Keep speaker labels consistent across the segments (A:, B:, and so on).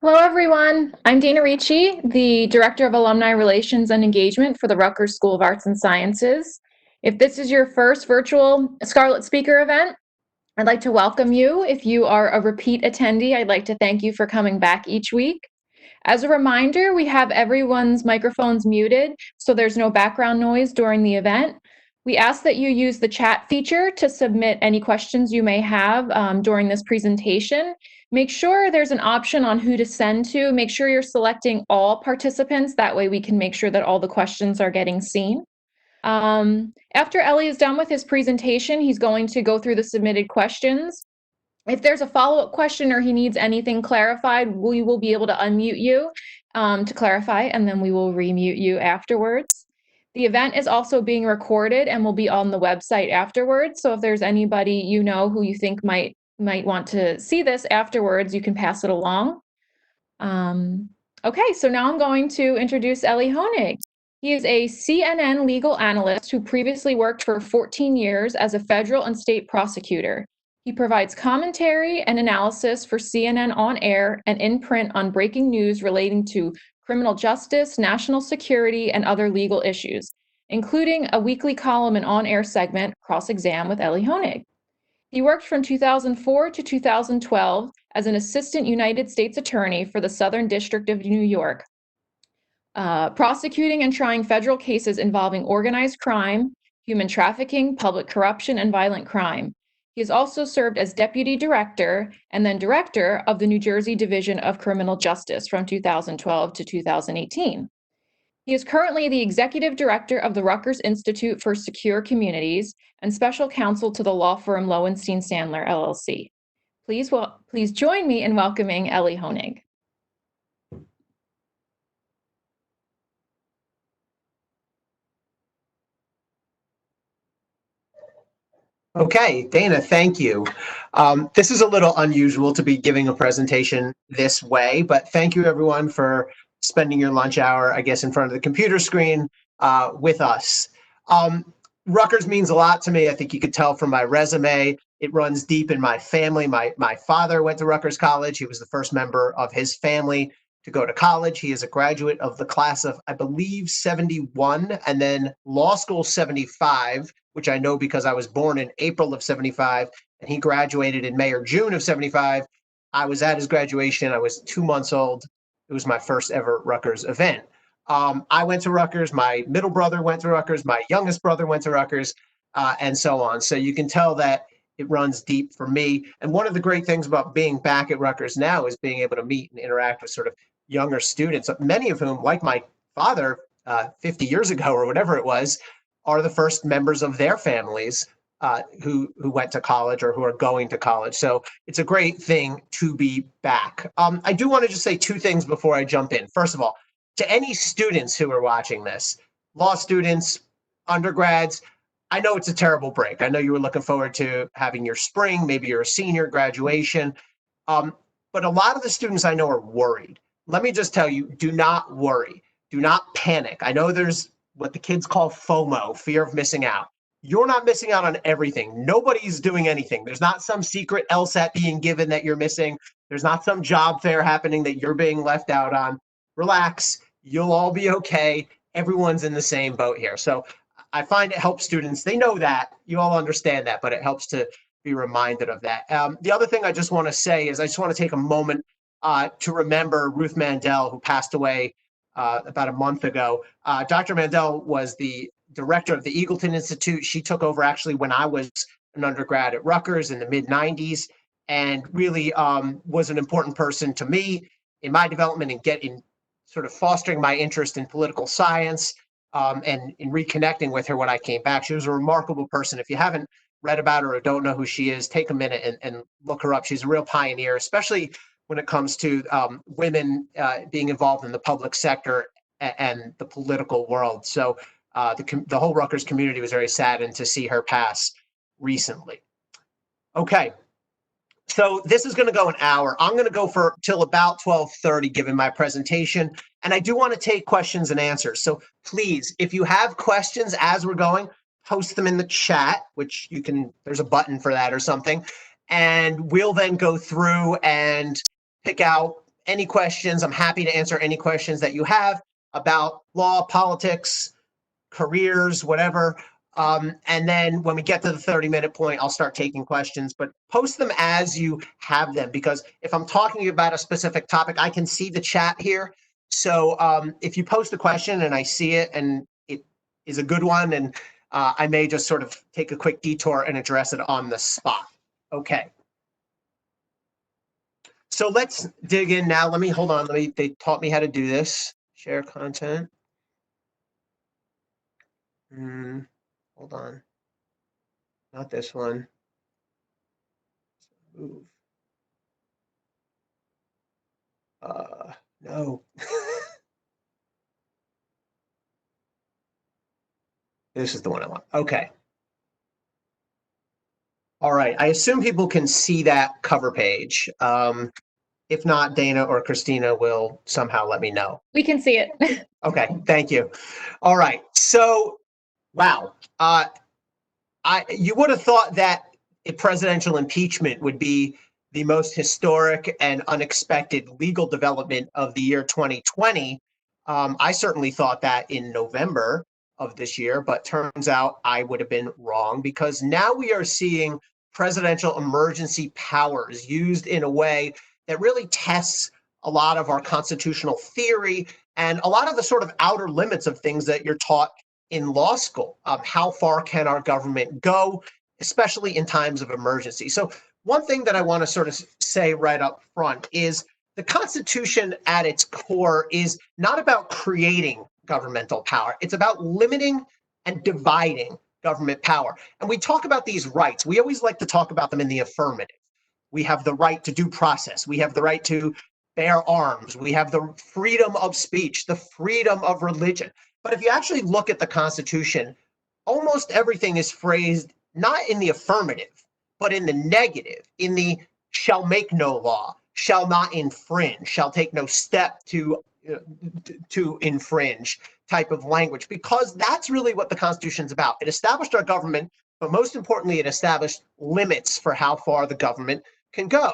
A: Hello, everyone. I'm Dana Ricci, the Director of Alumni Relations and Engagement for the Rutgers School of Arts and Sciences. If this is your first virtual Scarlet Speaker event, I'd like to welcome you. If you are a repeat attendee, I'd like to thank you for coming back each week. As a reminder, we have everyone's microphones muted, so there's no background noise during the event. We ask that you use the chat feature to submit any questions you may have during this presentation. Make sure there's an option on who to send to. Make sure you're selecting all participants. That way we can make sure that all the questions are getting seen. After Elie is done with his presentation, he's going to go through the submitted questions. If there's a follow-up question or he needs anything clarified, we will be able to unmute you to clarify, and then we will remute you afterwards. The event is also being recorded and will be on the website afterwards. So if there's anybody you know who you think might want to see this afterwards, you can pass it along. Okay, so now I'm going to introduce Elie Honig. He is a CNN legal analyst who previously worked for 14 years as a federal and state prosecutor. He provides commentary and analysis for CNN on air and in print on breaking news relating to criminal justice, national security, and other legal issues, including a weekly column and on-air segment, Cross Exam with Elie Honig. He worked from 2004 to 2012 as an assistant United States attorney for the Southern District of New York, prosecuting and trying federal cases involving organized crime, human trafficking, public corruption, and violent crime. He has also served as deputy director and then director of the New Jersey Division of Criminal Justice from 2012 to 2018. He is currently the executive director of the Rutgers Institute for Secure Communities and special counsel to the law firm Lowenstein Sandler, LLC. Please join me in welcoming Elie Honig.
B: Okay, Dana, thank you. This is a little unusual to be giving a presentation this way, but thank you everyone for spending your lunch hour, I guess, in front of the computer screen with us. Rutgers means a lot to me. I think you could tell from my resume. It runs deep in my family. My father went to Rutgers College. He was the first member of his family to go to college. He is a graduate of the class of, I believe, 71, and then law school 75, which I know because I was born in April of 75, and he graduated in May or June of 75. I was at his graduation. I was 2 months old. It was my first ever Rutgers event. I went to Rutgers. My middle brother went to Rutgers. My youngest brother went to Rutgers, and so on. So you can tell that it runs deep for me. And one of the great things about being back at Rutgers now is being able to meet and interact with sort of younger students, many of whom, like my father 50 years ago or whatever it was, are the first members of their families who went to college or who are going to college. So it's a great thing to be back. I do want to just say two things before I jump in. First of all, to any students who are watching this, law students, undergrads, I know it's a terrible break. I know you were looking forward to having your spring, maybe you're a senior, graduation. But a lot of the students I know are worried. Let me just tell you, do not worry. Do not panic. I know there's what the kids call FOMO, fear of missing out. You're not missing out on everything. Nobody's doing anything. There's not some secret LSAT being given that you're missing. There's not some job fair happening that you're being left out on. Relax. You'll all be okay. Everyone's in the same boat here. So I find it helps students. They know that. You all understand that, but it helps to be reminded of that. The other thing I just want to say is I just want to take a moment to remember Ruth Mandel, who passed away about a month ago. Dr. Mandel was the director of the Eagleton Institute. She took over actually when I was an undergrad at Rutgers in the mid-90s, and really was an important person to me in my development and in sort of fostering my interest in political science and in reconnecting with her when I came back. She was a remarkable person. If you haven't read about her or don't know who she is, take a minute and look her up. She's a real pioneer, especially when it comes to women being involved in the public sector and the political world. So the whole Rutgers community was very saddened to see her pass recently. Okay, so this is going to go an hour. I'm going to go for till about 12:30, given my presentation. And I do want to take questions and answers. So please, if you have questions as we're going, post them in the chat, which you can, there's a button for that or something. And we'll then go through and pick out any questions. I'm happy to answer any questions that you have about law, politics, careers, whatever. And then when we get to the 30-minute point, I'll start taking questions, but post them as you have them, because if I'm talking about a specific topic, I can see the chat here. So if you post a question and I see it and it is a good one, and I may just sort of take a quick detour and address it on the spot. Okay. So let's dig in now. Hold on. They taught me how to do this. Share content. Hold on. Not this one. Move. No. This is the one I want. Okay. All right. I assume people can see that cover page. If not, Dana or Christina will somehow let me know.
A: We can see it.
B: Okay. Thank you. All right. So, wow. You would have thought that a presidential impeachment would be the most historic and unexpected legal development of the year 2020. I certainly thought that in November of this year, but turns out I would have been wrong, because now we are seeing presidential emergency powers used in a way that really tests a lot of our constitutional theory and a lot of the sort of outer limits of things that you're taught in law school. How far can our government go, especially in times of emergency? So one thing that I want to sort of say right up front is the Constitution at its core is not about creating governmental power. It's about limiting and dividing government power. And we talk about these rights. We always like to talk about them in the affirmative. We have the right to due process. We have the right to bear arms. We have the freedom of speech, the freedom of religion. But if you actually look at the Constitution, almost everything is phrased not in the affirmative, but in the negative, in the shall make no law, shall not infringe, shall take no step to infringe type of language, because that's really what the Constitution is about. It established our government, but most importantly, it established limits for how far the government can go.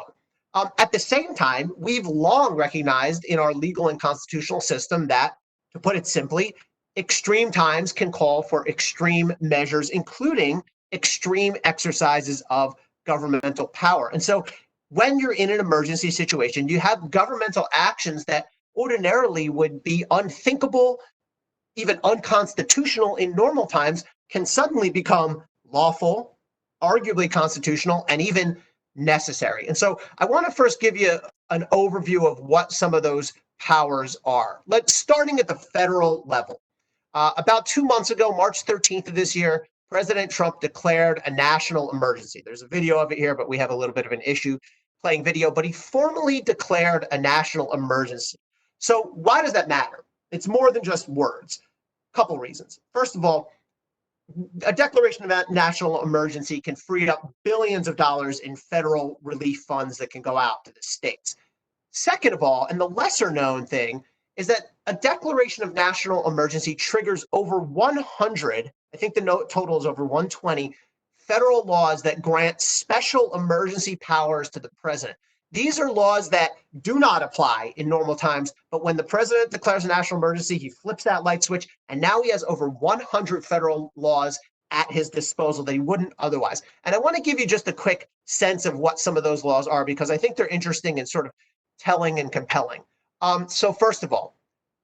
B: At the same time, we've long recognized in our legal and constitutional system that, to put it simply, extreme times can call for extreme measures, including extreme exercises of governmental power. And so when you're in an emergency situation, you have governmental actions that ordinarily would be unthinkable, even unconstitutional in normal times, can suddenly become lawful, arguably constitutional, and even necessary. And so I want to first give you an overview of what some of those powers are. Starting at the federal level. About 2 months ago, March 13th of this year, President Trump declared a national emergency. There's a video of it here, but we have a little bit of an issue playing video. But he formally declared a national emergency. So why does that matter? It's more than just words. A couple reasons. First of all, a declaration of a national emergency can free up billions of dollars in federal relief funds that can go out to the states. Second of all, and the lesser known thing, is that a declaration of national emergency triggers over 100, I think the total is over 120, federal laws that grant special emergency powers to the president. These are laws that do not apply in normal times, but when the president declares a national emergency, he flips that light switch, and now he has over 100 federal laws at his disposal that he wouldn't otherwise. And I want to give you just a quick sense of what some of those laws are, because I think they're interesting and sort of telling and compelling. So first of all,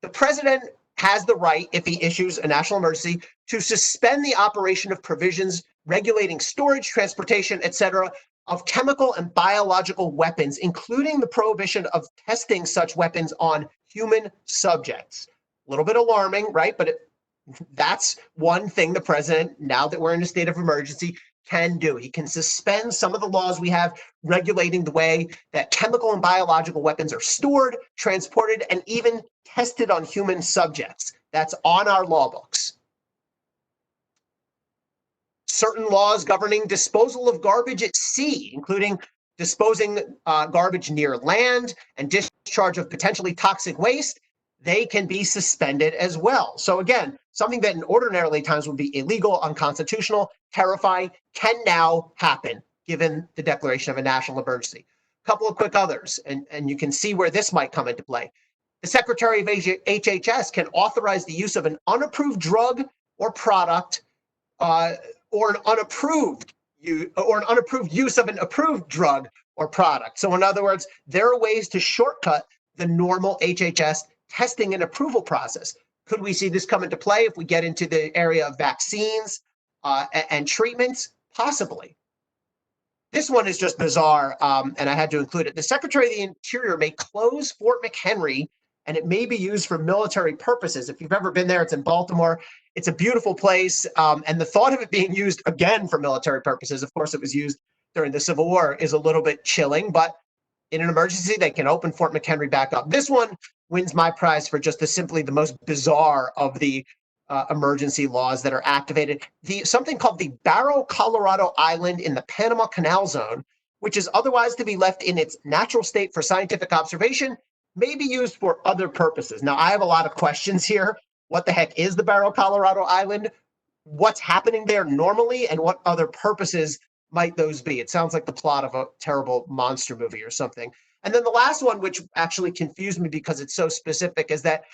B: the president has the right, if he issues a national emergency, to suspend the operation of provisions regulating storage, transportation, etc., of chemical and biological weapons, including the prohibition of testing such weapons on human subjects. A little bit alarming, right? But that's one thing the president, now that we're in a state of emergency, can do. He can suspend some of the laws we have regulating the way that chemical and biological weapons are stored, transported, and even tested on human subjects. That's on our law books. Certain laws governing disposal of garbage at sea, including disposing garbage near land and discharge of potentially toxic waste, they can be suspended as well. So again, something that in ordinarily times would be illegal, unconstitutional, terrifying, can now happen given the declaration of a national emergency. couple of quick others, and you can see where this might come into play. The Secretary of HHS can authorize the use of an unapproved drug or product, uh, or an unapproved use of an approved drug or product. So in other words, there are ways to shortcut the normal HHS testing and approval process. Could we see this come into play if we get into the area of vaccines and treatments? Possibly. This one is just bizarre, and I had to include it. The Secretary of the Interior may close Fort McHenry, and it may be used for military purposes. If you've ever been there, it's in Baltimore. It's a beautiful place, and the thought of it being used again for military purposes, of course, it was used during the Civil War, is a little bit chilling, but in an emergency, they can open Fort McHenry back up. This one wins my prize for just simply the most bizarre of the emergency laws that are activated. Something called the Barrow, Colorado Island in the Panama Canal Zone, which is otherwise to be left in its natural state for scientific observation, may be used for other purposes. Now, I have a lot of questions here. What the heck is the Barrow, Colorado Island? What's happening there normally, and what other purposes might those be? It sounds like the plot of a terrible monster movie or something. And then the last one, which actually confused me because it's so specific, is that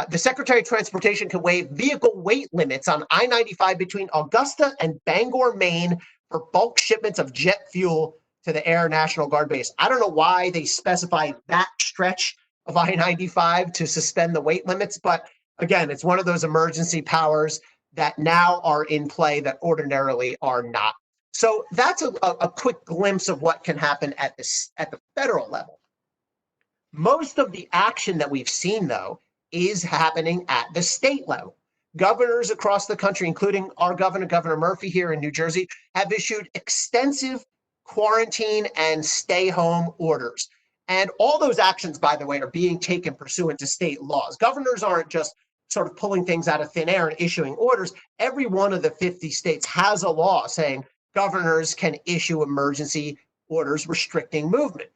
B: the Secretary of Transportation can waive vehicle weight limits on I-95 between Augusta and Bangor, Maine for bulk shipments of jet fuel to the Air National Guard base. I don't know why they specify that stretch of I-95 to suspend the weight limits, but again, it's one of those emergency powers that now are in play that ordinarily are not. So that's a quick glimpse of what can happen at the federal level. Most of the action that we've seen, though, is happening at the state level. Governors across the country, including our governor, Governor Murphy here in New Jersey, have issued extensive quarantine and stay home orders. And all those actions, by the way, are being taken pursuant to state laws. Governors aren't just sort of pulling things out of thin air and issuing orders. Every one of the 50 states has a law saying governors can issue emergency orders restricting movement.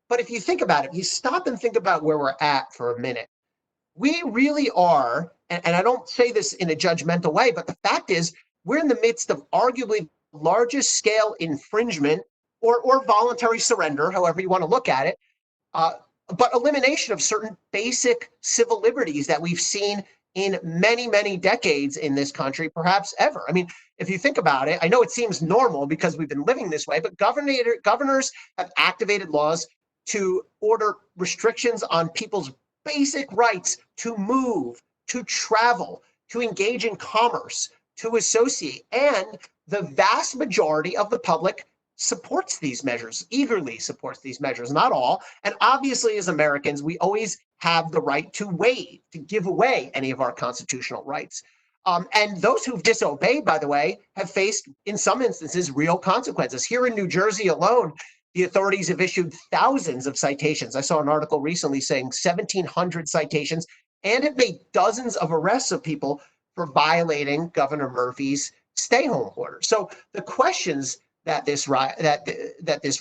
B: But if you think about it, you stop and think about where we're at for a minute. We really are, and I don't say this in a judgmental way, but the fact is we're in the midst of arguably the largest scale infringement or voluntary surrender, however you want to look at it, but elimination of certain basic civil liberties that we've seen in many, many decades in this country, perhaps ever. I mean, if you think about it, I know it seems normal because we've been living this way, but governors have activated laws to order restrictions on people's basic rights to move, to travel, to engage in commerce, to associate. And the vast majority of the public supports these measures, eagerly supports these measures, not all. And obviously, as Americans, we always have the right to waive, to give away any of our constitutional rights. And those who've disobeyed, by the way, have faced, in some instances, real consequences. Here in New Jersey alone, the authorities have issued thousands of citations. I saw an article recently saying 1,700 citations, and have made dozens of arrests of people for violating Governor Murphy's stay-home order. So the questions that this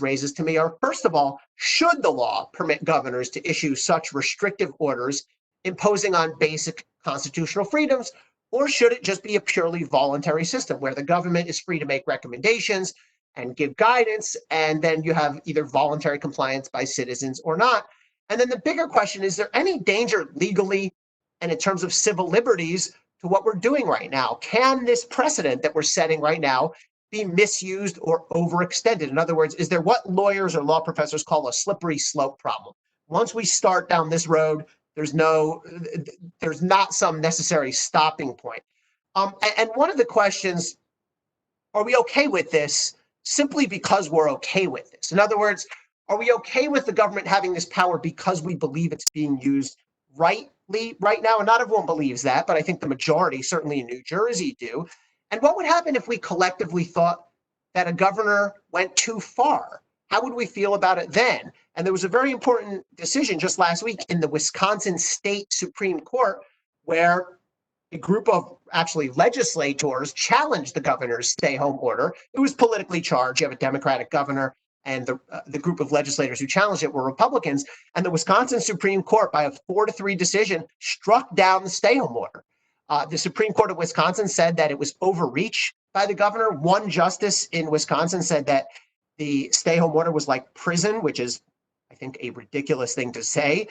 B: raises to me are, first of all, should the law permit governors to issue such restrictive orders imposing on basic constitutional freedoms, or should it just be a purely voluntary system where the government is free to make recommendations and give guidance, and then you have either voluntary compliance by citizens or not? And then the bigger question, is there any danger legally and in terms of civil liberties to what we're doing right now? Can this precedent that we're setting right now be misused or overextended? In other words, is there what lawyers or law professors call a slippery slope problem? Once we start down this road, there's not some necessary stopping point. And one of the questions, are we okay with this simply because we're okay with this? In other words, are we okay with the government having this power because we believe it's being used rightly right now? And not everyone believes that, but I think the majority, certainly in New Jersey, do. And what would happen if we collectively thought that a governor went too far? How would we feel about it then? And there was a very important decision just last week in the Wisconsin State Supreme Court where a group of actually legislators challenged the governor's stay-home order. It was politically charged. You have a Democratic governor, and the group of legislators who challenged it were Republicans. And the Wisconsin Supreme Court, by a 4-3 decision, struck down the stay-home order. The Supreme Court of Wisconsin said that it was overreach by the governor. One justice in Wisconsin said that the stay-home order was like prison, which is think, a ridiculous thing to say.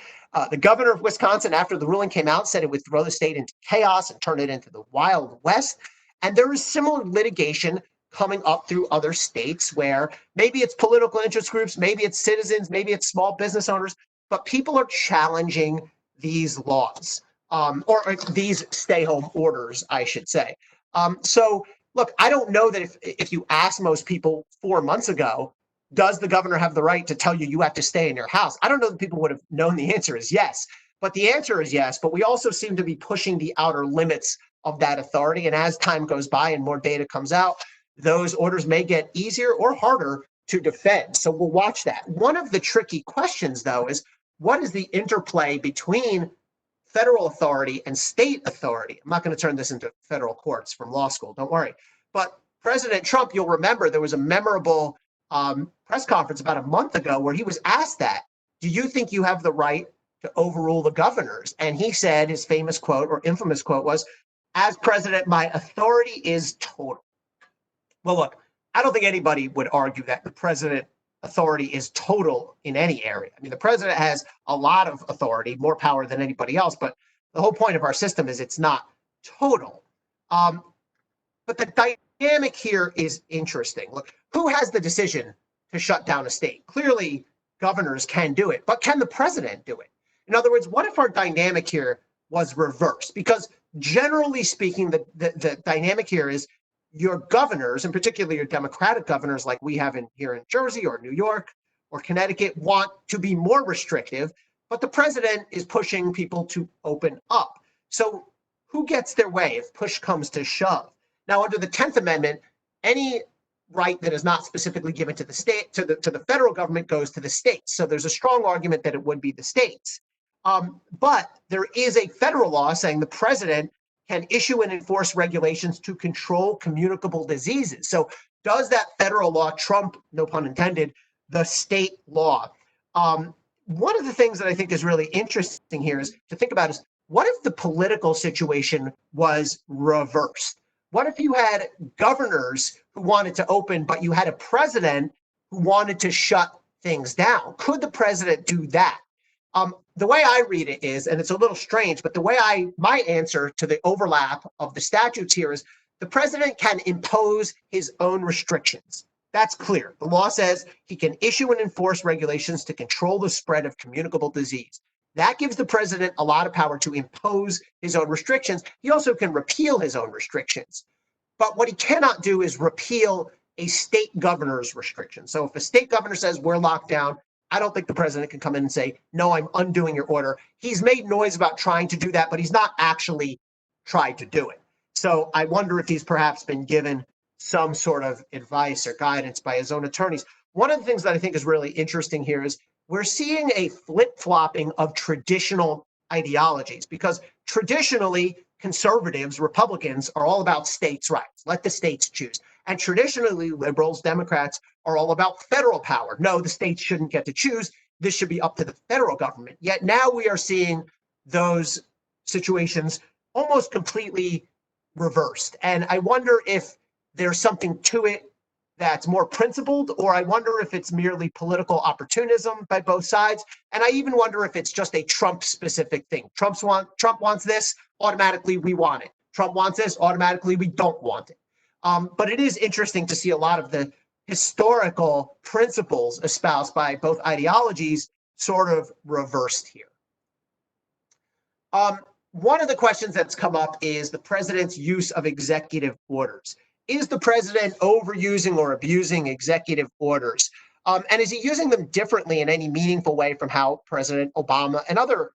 B: The governor of Wisconsin, after the ruling came out, said it would throw the state into chaos and turn it into the Wild West. And there is similar litigation coming up through other states where maybe it's political interest groups, maybe it's citizens, maybe it's small business owners, but people are challenging these laws, or these stay-home orders, I should say. So, look, I don't know that if you ask most people 4 months ago, does the governor have the right to tell you you have to stay in your house? I don't know that people would have known the answer is yes, but the answer is yes. But we also seem to be pushing the outer limits of that authority. And as time goes by and more data comes out, those orders may get easier or harder to defend. So we'll watch that. One of the tricky questions, though, is what is the interplay between federal authority and state authority? I'm not going to turn this into federal courts from law school, don't worry. But President Trump, you'll remember there was a memorable press conference about a month ago where he was asked that, do you think you have the right to overrule the governors? And he said, his famous quote or infamous quote was, as president, my authority is total. Well, look, I don't think anybody would argue that the president authority is total in any area. I mean, the president has a lot of authority, more power than anybody else, but the whole point of our system is it's not total. But the dynamic here is interesting. Look, who has the decision to shut down a state? Clearly, governors can do it, but can the president do it? In other words, what if our dynamic here was reversed? Because generally speaking, the dynamic here is your governors, and particularly your Democratic governors like we have here in Jersey or New York or Connecticut, want to be more restrictive, but the president is pushing people to open up. So who gets their way if push comes to shove? Now, under the 10th Amendment, any right that is not specifically given to the state, to the federal government, goes to the states. So there's a strong argument that it would be the states. But there is a federal law saying the president can issue and enforce regulations to control communicable diseases. So does that federal law trump, no pun intended, the state law? One of the things that I think is really interesting here is to think about is, what if the political situation was reversed? What if you had governors who wanted to open, but you had a president who wanted to shut things down? Could the president do that? The way I read it is, and it's a little strange, but my answer to the overlap of the statutes here is the president can impose his own restrictions. That's clear. The law says he can issue and enforce regulations to control the spread of communicable disease. That gives the president a lot of power to impose his own restrictions. He also can repeal his own restrictions. But what he cannot do is repeal a state governor's restriction. So if a state governor says we're locked down, I don't think the president can come in and say, no, I'm undoing your order. He's made noise about trying to do that, but he's not actually tried to do it. So I wonder if he's perhaps been given some sort of advice or guidance by his own attorneys. One of the things that I think is really interesting here is we're seeing a flip-flopping of traditional ideologies, because traditionally conservatives, Republicans, are all about states' rights. Let the states choose. And traditionally, liberals, Democrats, are all about federal power. No, the states shouldn't get to choose. This should be up to the federal government. Yet now we are seeing those situations almost completely reversed. And I wonder if there's something to it that's more principled, or I wonder if it's merely political opportunism by both sides. And I even wonder if it's just a Trump-specific thing. Trump wants this, automatically we want it. Trump wants this, automatically we don't want it. But it is interesting to see a lot of the historical principles espoused by both ideologies sort of reversed here. One of the questions that's come up is the president's use of executive orders. Is the president overusing or abusing executive orders? And is he using them differently in any meaningful way from how President Obama and other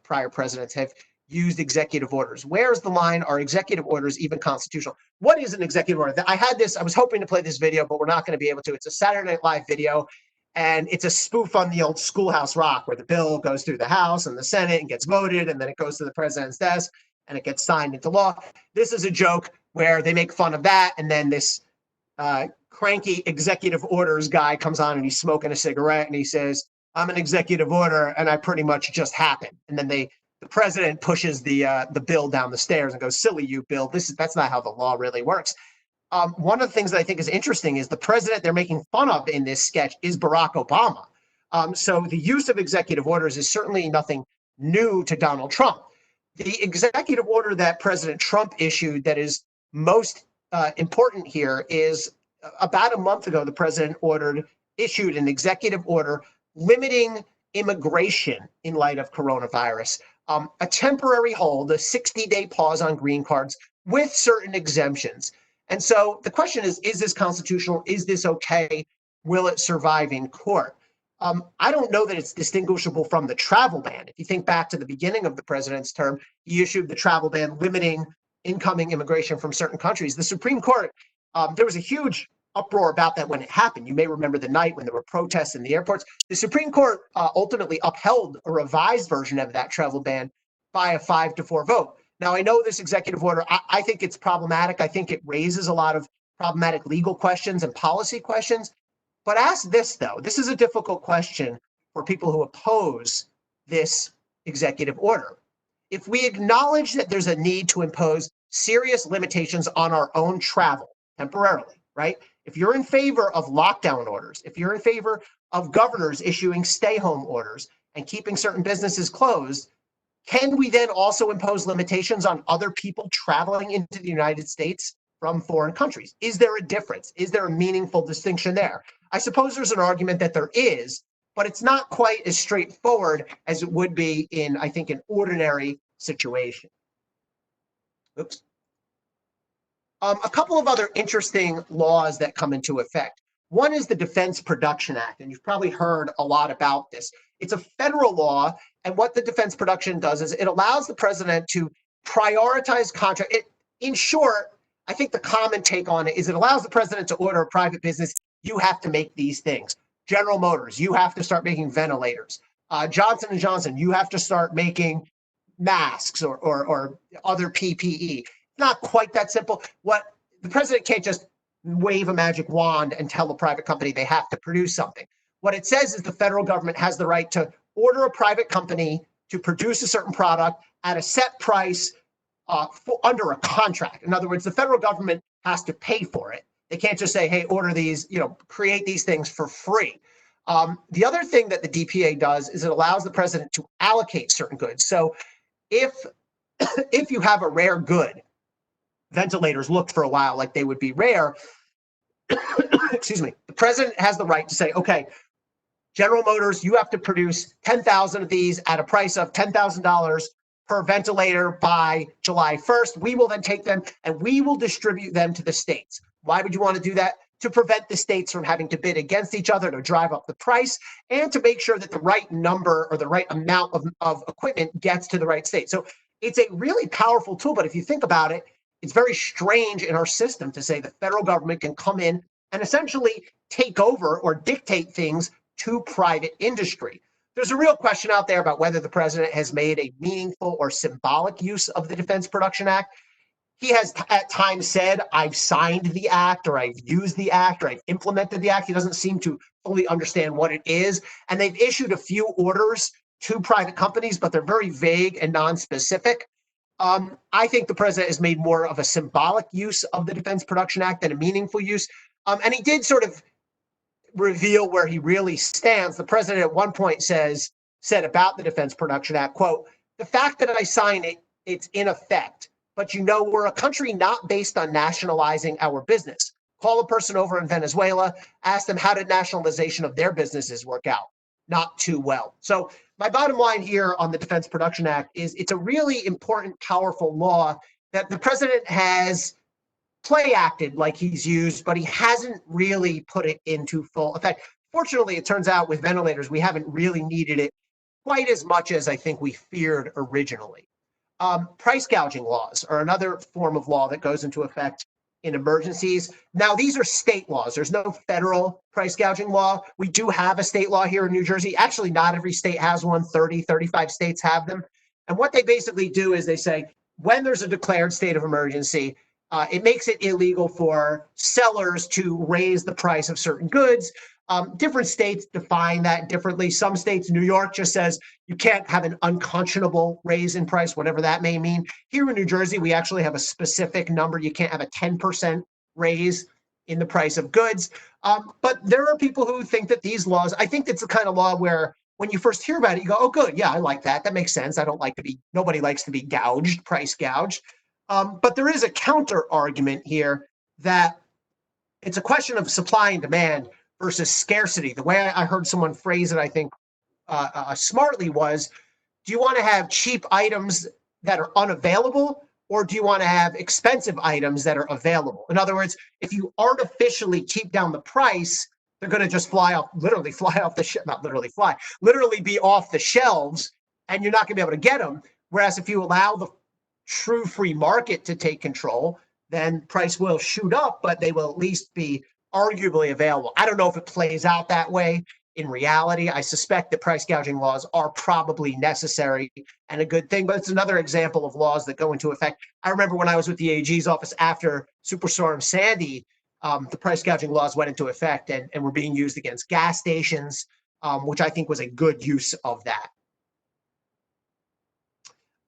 B: prior presidents have used executive orders? Where's the line? Are executive orders even constitutional? What is an executive order? I was hoping to play this video, but we're not going to be able to. It's a Saturday Night Live video, and it's a spoof on the old Schoolhouse Rock, where the bill goes through the House and the Senate and gets voted, and then it goes to the president's desk and it gets signed into law. This is a joke where they make fun of that, and then this cranky executive orders guy comes on and he's smoking a cigarette and he says, I'm an executive order and I pretty much just happened. And then the president pushes the bill down the stairs and goes, silly you, Bill. That's not how the law really works. One of the things that I think is interesting is the president they're making fun of in this sketch is Barack Obama. So the use of executive orders is certainly nothing new to Donald Trump. The executive order that President Trump issued that is most important here is about a month ago, the president issued an executive order limiting immigration in light of coronavirus, a temporary hold, a 60-day pause on green cards with certain exemptions. And so the question is this constitutional? Is this okay? Will it survive in court? I don't know that it's distinguishable from the travel ban. If you think back to the beginning of the president's term, he issued the travel ban limiting incoming immigration from certain countries. The Supreme Court, there was a huge uproar about that when it happened. You may remember the night when there were protests in the airports. The Supreme Court ultimately upheld a revised version of that travel ban by a 5-4 vote. Now, I know this executive order, I think it's problematic. I think it raises a lot of problematic legal questions and policy questions. But ask this, though. This is a difficult question for people who oppose this executive order. If we acknowledge that there's a need to impose serious limitations on our own travel temporarily, right? If you're in favor of lockdown orders, if you're in favor of governors issuing stay-home orders and keeping certain businesses closed, can we then also impose limitations on other people traveling into the United States from foreign countries? Is there a difference? Is there a meaningful distinction there? I suppose there's an argument that there is, but it's not quite as straightforward as it would be in, I think, an ordinary situation. Oops. A couple of other interesting laws that come into effect. One is the Defense Production Act, and you've probably heard a lot about this. It's a federal law, and what the Defense Production does is it allows the president to prioritize contract. In short, I think the common take on it is it allows the president to order a private business. You have to make these things. General Motors, you have to start making ventilators. Johnson & Johnson, you have to start making masks or other PPE. Not quite that simple. What the president can't just wave a magic wand and tell a private company they have to produce something. What it says is the federal government has the right to order a private company to produce a certain product at a set price under a contract. In other words, the federal government has to pay for it. They can't just say, hey, order these, create these things for free. The other thing that the DPA does is it allows the president to allocate certain goods. So if you have a rare good, ventilators looked for a while like they would be rare, excuse me, the president has the right to say, okay, General Motors, you have to produce 10,000 of these at a price of $10,000 per ventilator by July 1st. We will then take them and we will distribute them to the states. Why would you want to do that? To prevent the states from having to bid against each other, to drive up the price, and to make sure that the right number or the right amount of equipment gets to the right state. So it's a really powerful tool, but if you think about it, it's very strange in our system to say the federal government can come in and essentially take over or dictate things to private industry. There's a real question out there about whether the president has made a meaningful or symbolic use of the Defense Production Act. He has at times said, I've signed the act, or I've used the act, or I've implemented the act. He doesn't seem to fully understand what it is. And they've issued a few orders to private companies, but they're very vague and non-specific. I think the president has made more of a symbolic use of the Defense Production Act than a meaningful use. And he did sort of reveal where he really stands. The president at one point said about the Defense Production Act, quote, the fact that I sign it, it's in effect. But we're a country not based on nationalizing our business. Call a person over in Venezuela, ask them how did nationalization of their businesses work out? Not too well. So my bottom line here on the Defense Production Act is it's a really important, powerful law that the president has play acted like he's used, but he hasn't really put it into full effect. Fortunately, it turns out with ventilators, we haven't really needed it quite as much as I think we feared originally. Price gouging laws are another form of law that goes into effect in emergencies. Now, these are state laws. There's no federal price gouging law. We do have a state law here in New Jersey. Actually, not every state has one. 35 states have them. And what they basically do is they say, when there's a declared state of emergency, it makes it illegal for sellers to raise the price of certain goods. Different states define that differently. Some states, New York just says you can't have an unconscionable raise in price, whatever that may mean. Here in New Jersey, we actually have a specific number. You can't have a 10% raise in the price of goods. But there are people who think that these laws, I think it's the kind of law where when you first hear about it, you go, oh, good. Yeah, I like that. That makes sense. Nobody likes to be gouged, price gouged. But there is a counter argument here that it's a question of supply and demand versus scarcity. The way I heard someone phrase it, I think smartly was, do you want to have cheap items that are unavailable, or do you want to have expensive items that are available? In other words, if you artificially keep down the price, they're going to just literally be off the shelves, and you're not going to be able to get them. Whereas if you allow the true free market to take control, then price will shoot up, but they will at least be arguably available. I don't know if it plays out that way. In reality, I suspect that price gouging laws are probably necessary and a good thing, but it's another example of laws that go into effect. I remember when I was with the AG's office after Superstorm Sandy, the price gouging laws went into effect and were being used against gas stations, which I think was a good use of that.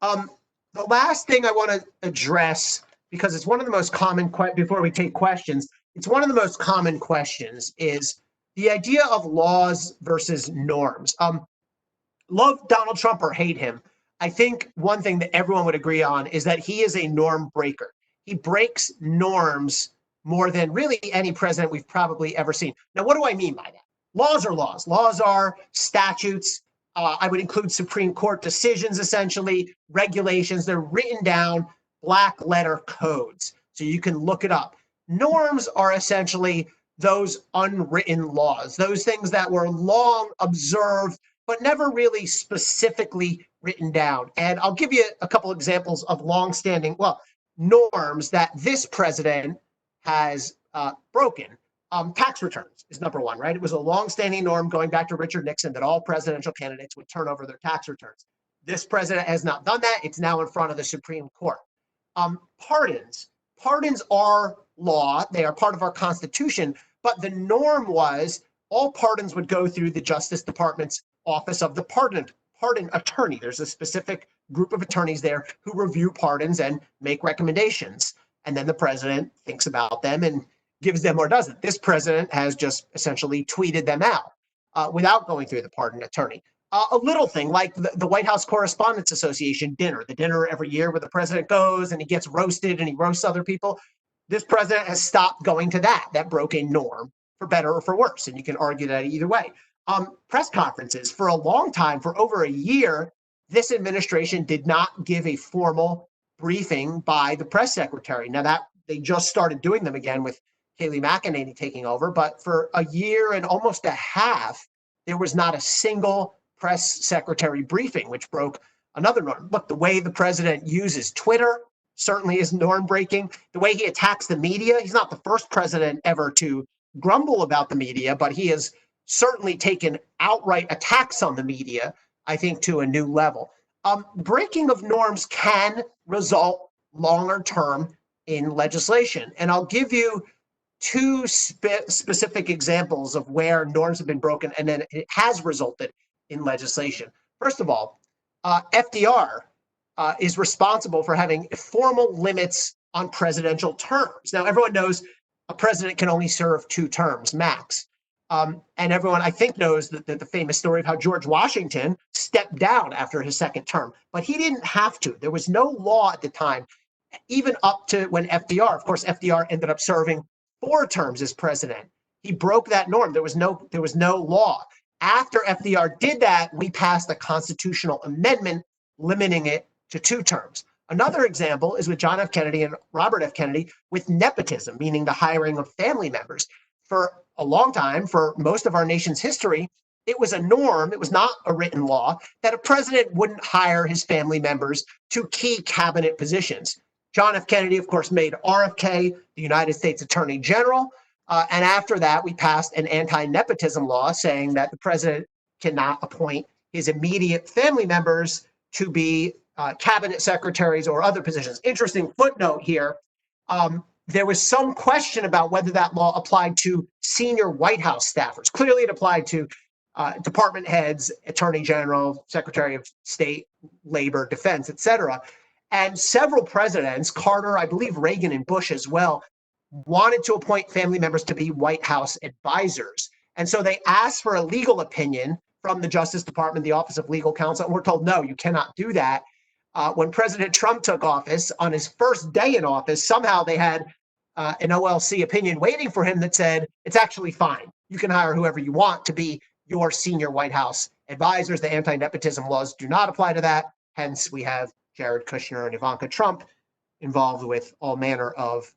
B: The last thing I want to address, because it's one of the most common, before we take questions, it's one of the most common questions is the idea of laws versus norms. Love Donald Trump or hate him, I think one thing that everyone would agree on is that he is a norm breaker. He breaks norms more than really any president we've probably ever seen. Now, what do I mean by that? Laws are laws. Laws are statutes. I would include Supreme Court decisions, essentially, regulations. They're written down, black letter codes, so you can look it up. Norms are essentially those unwritten laws, those things that were long observed, but never really specifically written down. And I'll give you a couple examples of longstanding, norms that this president has broken. Tax returns is number one, right? It was a longstanding norm going back to Richard Nixon that all presidential candidates would turn over their tax returns. This president has not done that. It's now in front of the Supreme Court. Pardons are law. They are part of our Constitution, but the norm was all pardons would go through the Justice Department's Office of the Pardon Attorney. There's a specific group of attorneys there who review pardons and make recommendations. And then the president thinks about them and gives them or doesn't. This president has just essentially tweeted them out without going through the pardon attorney. A little thing like the White House Correspondents Association dinner, the dinner every year where the president goes and he gets roasted and he roasts other people. This president has stopped going to that. That broke a norm, for better or for worse. And you can argue that either way. Press conferences, for a long time, for over a year, this administration did not give a formal briefing by the press secretary. Now that they just started doing them again with Kayleigh McEnany taking over, but for a year and almost a half, there was not a single press secretary briefing, which broke another norm. Look, the way the president uses Twitter certainly is norm breaking. The way he attacks the media, he's not the first president ever to grumble about the media, but he has certainly taken outright attacks on the media, I think, to a new level. Breaking of norms can result longer term in legislation. And I'll give you two specific examples of where norms have been broken and then it has resulted in legislation. First of all, FDR is responsible for having formal limits on presidential terms. Now, everyone knows a president can only serve 2 terms max. And everyone, I think, knows that the famous story of how George Washington stepped down after his second term, but he didn't have to. There was no law at the time, even up to when FDR, of course, FDR ended up serving 4 terms as president. He broke that norm. There was no law. After FDR did that, we passed a constitutional amendment limiting it to 2 terms. Another example is with John F. Kennedy and Robert F. Kennedy with nepotism, meaning the hiring of family members. For a long time, for most of our nation's history, it was a norm, it was not a written law, that a president wouldn't hire his family members to key cabinet positions. John F. Kennedy, of course, made RFK the United States Attorney General. And after that, we passed an anti-nepotism law saying that the president cannot appoint his immediate family members to be cabinet secretaries or other positions. Interesting footnote here. There was some question about whether that law applied to senior White House staffers. Clearly, it applied to department heads, attorney general, secretary of state, labor, defense, et cetera. And several presidents, Carter, I believe Reagan and Bush as well, wanted to appoint family members to be White House advisors. And so they asked for a legal opinion from the Justice Department, the Office of Legal Counsel, and we're told, no, you cannot do that. When President Trump took office, on his first day in office, somehow they had an OLC opinion waiting for him that said, it's actually fine. You can hire whoever you want to be your senior White House advisors. The anti-nepotism laws do not apply to that. Hence, we have Jared Kushner and Ivanka Trump involved with all manner of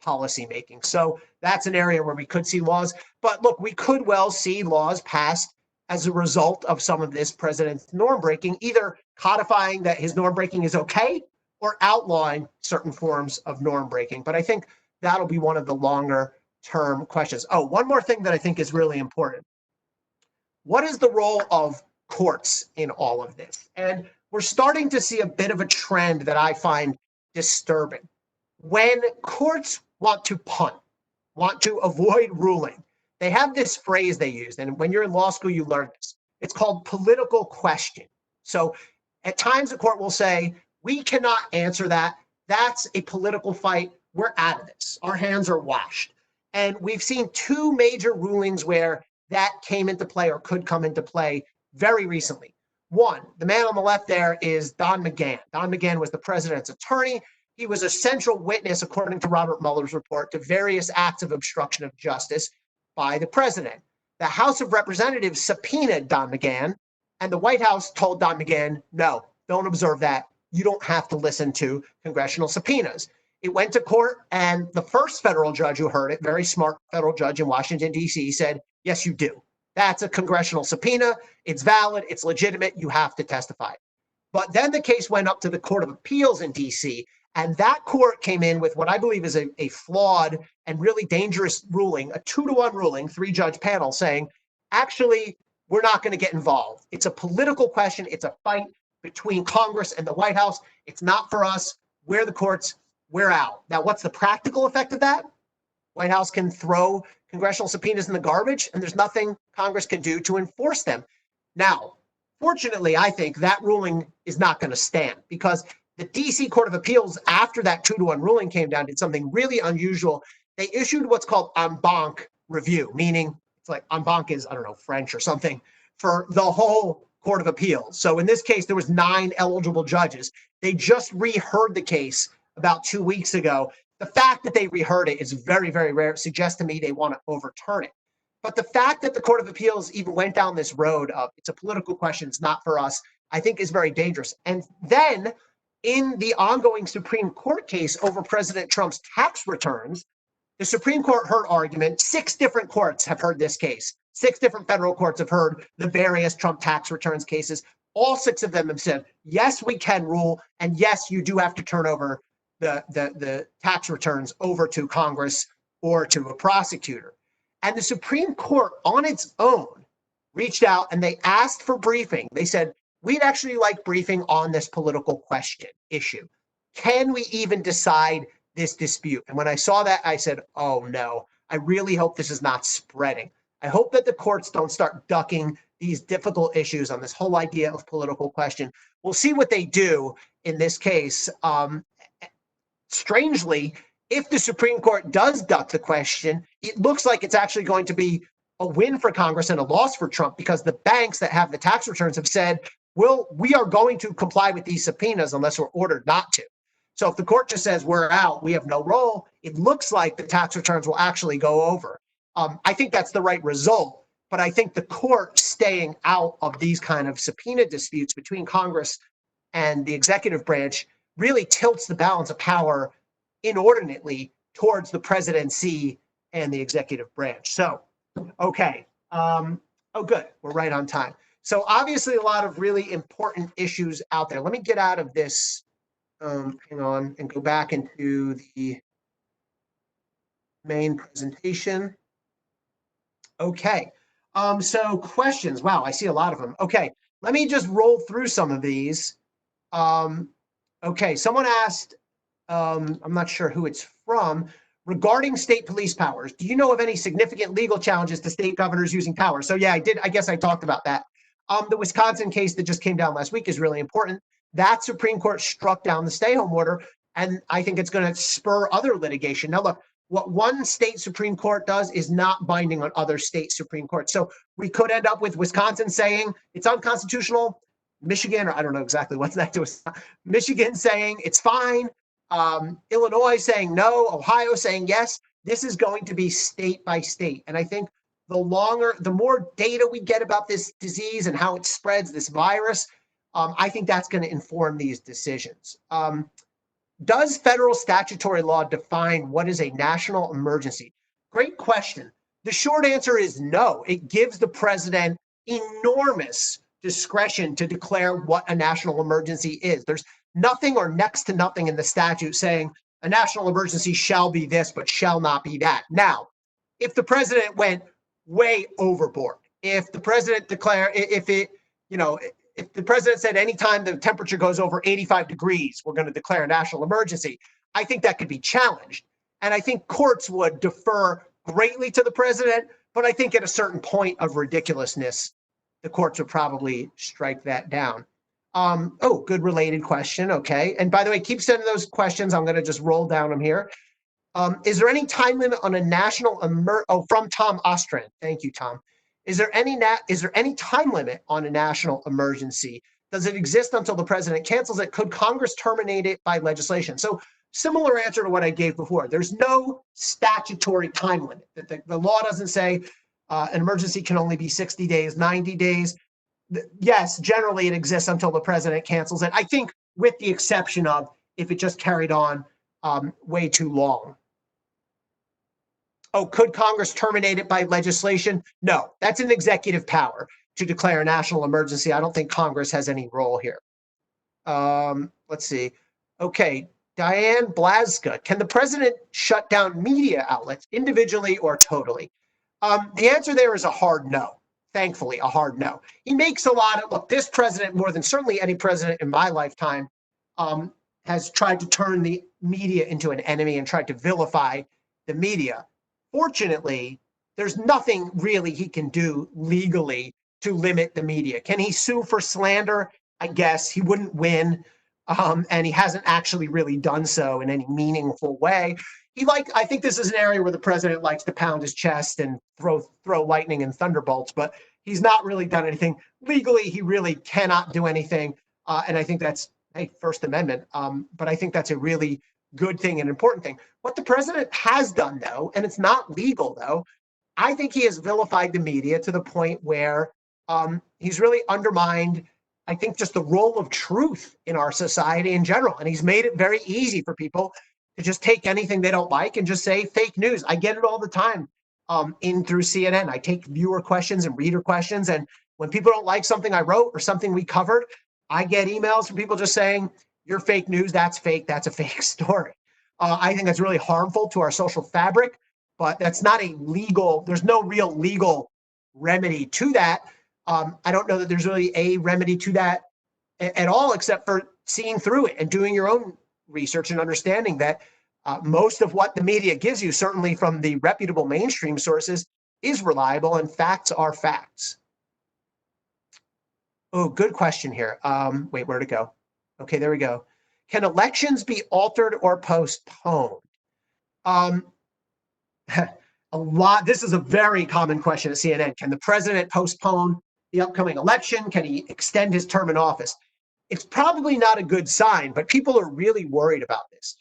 B: policy making. So that's an area where we could see laws. But look, we could well see laws passed as a result of some of this president's norm breaking, either codifying that his norm breaking is okay or outlawing certain forms of norm breaking. But I think that'll be one of the longer term questions. Oh, one more thing that I think is really important. What is the role of courts in all of this? And we're starting to see a bit of a trend that I find disturbing. When courts want to punt, want to avoid ruling, they have this phrase they use, and when you're in law school, you learn this. It's called political question. So at times the court will say, we cannot answer that. That's a political fight. We're out of this. Our hands are washed. And we've seen two major rulings where that came into play or could come into play very recently. One, the man on the left there is Don McGahn. Don McGahn was the president's attorney. He was a central witness, according to Robert Mueller's report, to various acts of obstruction of justice by the president. The House of Representatives subpoenaed Don McGahn, and the White House told Don McGahn, no, don't observe that. You don't have to listen to congressional subpoenas. It went to court, and the first federal judge who heard it, very smart federal judge in Washington, D.C., said, yes, you do. That's a congressional subpoena. It's valid. It's legitimate. You have to testify. But then the case went up to the Court of Appeals in D.C., and that court came in with what I believe is a flawed and really dangerous ruling, a 2-to-1 ruling, 3-judge panel saying, actually, we're not going to get involved. It's a political question. It's a fight between Congress and the White House. It's not for us. We're the courts. We're out. Now, what's the practical effect of that? White House can throw congressional subpoenas in the garbage, and there's nothing Congress can do to enforce them. Now, fortunately, I think that ruling is not going to stand because the D.C. Court of Appeals, after that 2-to-1 ruling came down, did something really unusual. They issued what's called en banc review, meaning it's like en banc is, I don't know, French or something, for the whole Court of Appeals. So in this case, there was 9 eligible judges. They just reheard the case about 2 weeks ago. The fact that they reheard it is very, very rare. It suggests to me they want to overturn it. But the fact that the Court of Appeals even went down this road of it's a political question, it's not for us, I think is very dangerous. And then in the ongoing Supreme Court case over President Trump's tax returns, the Supreme Court heard argument. 6 different courts have heard this case. 6 different federal courts have heard the various Trump tax returns cases. All 6 of them have said, yes, we can rule. And yes, you do have to turn over the tax returns over to Congress or to a prosecutor. And the Supreme Court on its own reached out and they asked for briefing. They said, we'd actually like briefing on this political question issue. Can we even decide this dispute? And when I saw that, I said, oh no, I really hope this is not spreading. I hope that the courts don't start ducking these difficult issues on this whole idea of political question. We'll see what they do in this case. Strangely, if the Supreme Court does duck the question, it looks like it's actually going to be a win for Congress and a loss for Trump because the banks that have the tax returns have said, well, we are going to comply with these subpoenas unless we're ordered not to. So if the court just says we're out, we have no role, it looks like the tax returns will actually go over. I think that's the right result, but I think the court staying out of these kind of subpoena disputes between Congress and the executive branch really tilts the balance of power inordinately towards the presidency and the executive branch. So, okay. Oh, good. We're right on time. So obviously a lot of really important issues out there. Let me get out of this, hang on, and go back into the main presentation. Okay. So questions. Wow, I see a lot of them. Okay. Let me just roll through some of these. Okay. Someone asked, I'm not sure who it's from, regarding state police powers. Do you know of any significant legal challenges to state governors using power? So yeah, I did. I guess I talked about that. The Wisconsin case that just came down last week is really important. That Supreme Court struck down the stay-home order, and I think it's going to spur other litigation. Now, look, what one state Supreme Court does is not binding on other state Supreme Courts. So we could end up with Wisconsin saying it's unconstitutional, Michigan, or I don't know exactly what's next to us, Michigan saying it's fine, Illinois saying no, Ohio saying yes. This is going to be state by state. And I think the more data we get about this disease and how it spreads, this virus, I think that's going to inform these decisions. Does federal statutory law define what is a national emergency? Great question. The short answer is no. It gives the president enormous discretion to declare what a national emergency is. There's nothing or next to nothing in the statute saying a national emergency shall be this, but shall not be that. Now, if the president went way overboard, if the president if the president said anytime the temperature goes over 85 degrees, we're going to declare a national emergency, I think that could be challenged. And I think courts would defer greatly to the president, but I think at a certain point of ridiculousness, the courts would probably strike that down. Good related question. Okay. And by the way, keep sending those questions. I'm going to just roll down them here. Is there any time limit on a national from Tom Ostran. Thank you, Tom. Is there any time limit on a national emergency? Does it exist until the president cancels it? Could Congress terminate it by legislation? So similar answer to what I gave before. There's no statutory time limit. The law doesn't say an emergency can only be 60 days, 90 days. Yes, generally it exists until the president cancels it. I think with the exception of if it just carried on way too long. Could Congress terminate it by legislation? No, that's an executive power to declare a national emergency. I don't think Congress has any role here. Let's see. Okay, Diane Blaska. Can the president shut down media outlets individually or totally? The answer there is a hard no. Thankfully, a hard no. He makes a lot of, look, this president, more than certainly any president in my lifetime, has tried to turn the media into an enemy and tried to vilify the media. Fortunately, there's nothing really he can do legally to limit the media. Can he sue for slander? I guess he wouldn't win. And he hasn't actually really done so in any meaningful way. I think this is an area where the president likes to pound his chest and throw lightning and thunderbolts, but he's not really done anything. Legally, he really cannot do anything. And I think that's First Amendment. But I think that's a really good thing and important thing. What the president has done, though, and it's not legal, though, I think he has vilified the media to the point where he's really undermined, I think, just the role of truth in our society in general. And he's made it very easy for people to just take anything they don't like and just say fake news. I get it all the time through CNN. I take viewer questions and reader questions. And when people don't like something I wrote or something we covered, I get emails from people just saying, you're fake news, that's fake, that's a fake story. I think that's really harmful to our social fabric, but that's not there's no real legal remedy to that. I don't know that there's really a remedy to that at all, except for seeing through it and doing your own research and understanding that most of what the media gives you, certainly from the reputable mainstream sources, is reliable and facts are facts. Good question here. Wait, where'd it go? Okay, there we go. Can elections be altered or postponed? This is a very common question at CNN. Can the president postpone the upcoming election? Can he extend his term in office? It's probably not a good sign, but people are really worried about this.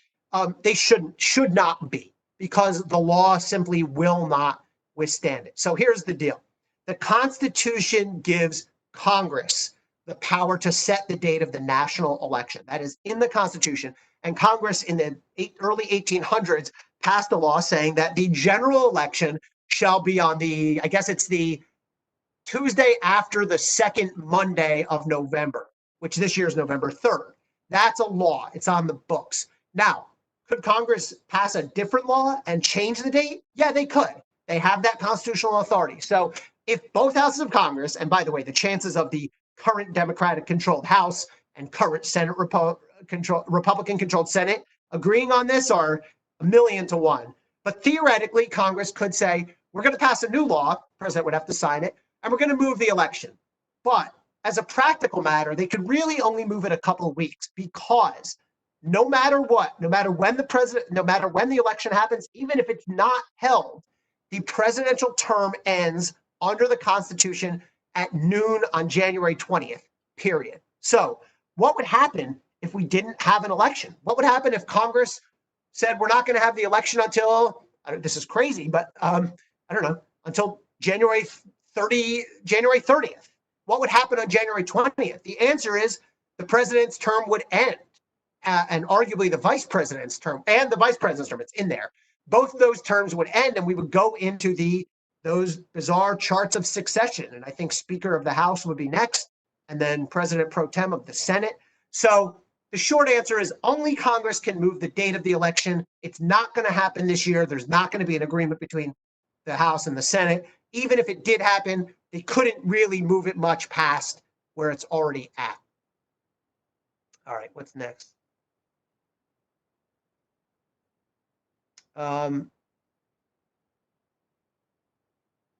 B: They should not be, because the law simply will not withstand it. So here's the deal. The Constitution gives Congress the power to set the date of the national election. That is in the Constitution. And Congress in the early 1800s passed a law saying that the general election shall be on the Tuesday after the second Monday of November, which this year is November 3rd. That's a law. It's on the books. Now, could Congress pass a different law and change the date? Yeah, they could. They have that constitutional authority. So if both houses of Congress, and by the way, the chances of the current Democratic-controlled House and current Senate Republican-controlled Senate agreeing on this are 1,000,000 to 1. But theoretically, Congress could say, we're going to pass a new law, the president would have to sign it, and we're going to move the election. But as a practical matter, they could really only move it a couple of weeks, because no matter what, no matter when the election happens, even if it's not held, the presidential term ends under the Constitution at noon on January 20th, period. So what would happen if we didn't have an election? What would happen if Congress said we're not going to have the election until, this is crazy, but I don't know, until January 30th? What would happen on January 20th? The answer is the president's term would end. And arguably the vice president's term, it's in there. Both of those terms would end, and we would go into those bizarre charts of succession. And I think Speaker of the House would be next, and then President pro tem of the Senate. So the short answer is only Congress can move the date of the election. It's not going to happen this year. There's not going to be an agreement between the House and the Senate. Even if it did happen, they couldn't really move it much past where it's already at. All right, what's next?